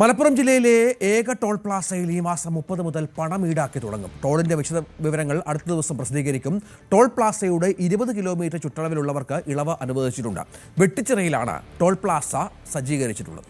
മലപ്പുറം ജില്ലയിലെ ഏക ടോൾ പ്ലാസയിൽ ഈ മാസം 30 മുതൽ പണം ഈടാക്കി തുടങ്ങും. ടോളിന്റെ വിശദ വിവരങ്ങൾ അടുത്ത ദിവസം പ്രസിദ്ധീകരിക്കും. ടോൾ പ്ലാസയുടെ 20 കിലോമീറ്റർ ചുറ്റളവിലുള്ളവർക്ക് ഇളവ് അനുവദിച്ചിട്ടുണ്ട്. വെട്ടിച്ചിറയിലാണ് ടോൾ പ്ലാസ സജ്ജീകരിച്ചിട്ടുള്ളത്.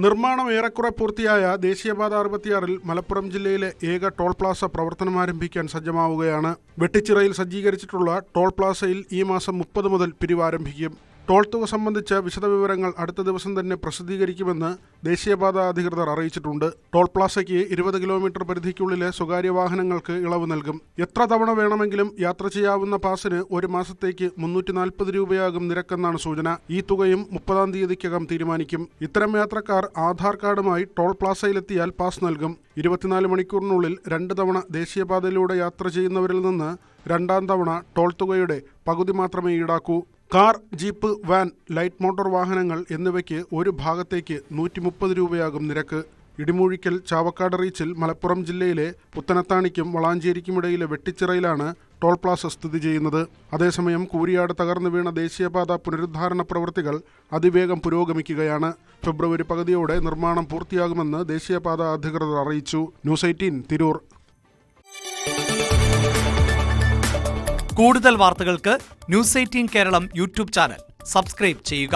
നിർമ്മാണം ഏറെക്കുറെ പൂർത്തിയായ ദേശീയപാത 66 മലപ്പുറം ജില്ലയിലെ ഏക ടോൾ പ്ലാസ പ്രവർത്തനം ആരംഭിക്കാൻ സജ്ജമാവുകയാണ്. വെട്ടിച്ചിറയിൽ സജ്ജീകരിച്ചിട്ടുള്ള ടോൾ പ്ലാസയിൽ ഈ മാസം 30 മുതൽ പിരിവ് ആരംഭിക്കും. ടോൾ തുക സംബന്ധിച്ച വിശദവിവരങ്ങൾ അടുത്ത ദിവസം തന്നെ പ്രസിദ്ധീകരിക്കുമെന്ന് ദേശീയപാത അധികൃതർ അറിയിച്ചിട്ടുണ്ട്. ടോൾ പ്ലാസയ്ക്ക് 20 കിലോമീറ്റർ പരിധിക്കുള്ളിലെ സ്വകാര്യ വാഹനങ്ങൾക്ക് ഇളവ് നൽകും. എത്ര തവണ വേണമെങ്കിലും യാത്ര ചെയ്യാവുന്ന പാസിന് ഒരു മാസത്തേക്ക് 340 രൂപയാകും നിരക്കെന്നാണ് സൂചന. ഈ തുകയും 30-ാം തീയതിക്കകം തീരുമാനിക്കും. ഇത്തരം യാത്രക്കാർ ആധാർ കാർഡുമായി ടോൾ പ്ലാസയിലെത്തിയാൽ പാസ് നൽകും. 24 മണിക്കൂറിനുള്ളിൽ 2 തവണ ദേശീയപാതയിലൂടെ യാത്ര ചെയ്യുന്നവരിൽ നിന്ന് 2ാം തവണ ടോൾ തുകയുടെ പകുതി മാത്രമേ ഈടാക്കൂ. Car, jeep, van, light motor വാഹനങ്ങൾ എന്നിവയ്ക്ക് ഒരു ഭാഗത്തേക്ക് 130 രൂപയാകും നിരക്ക്. ഇടിമൂഴിക്കൽ ചാവക്കാട് റീച്ചിൽ മലപ്പുറം ജില്ലയിലെ പുത്തനത്താണിക്കും വളാഞ്ചേരിക്കുമിടയിലെ വെട്ടിച്ചിറയിലാണ് ടോൾ പ്ലാസ സ്ഥിതി ചെയ്യുന്നത്. അതേസമയം കൂരിയാട് തകർന്നു വീണ ദേശീയപാത പുനരുദ്ധാരണ പ്രവൃത്തികൾ അതിവേഗം പുരോഗമിക്കുകയാണ്. ഫെബ്രുവരി പകുതിയോടെ നിർമ്മാണം പൂർത്തിയാകുമെന്ന് ദേശീയപാത അധികൃതർ അറിയിച്ചു. ന്യൂസ് 18 തിരൂർ. കൂടുതൽ വാർത്തകൾക്ക് news 18 Keralam YouTube channel subscribe ചെയ്യുക.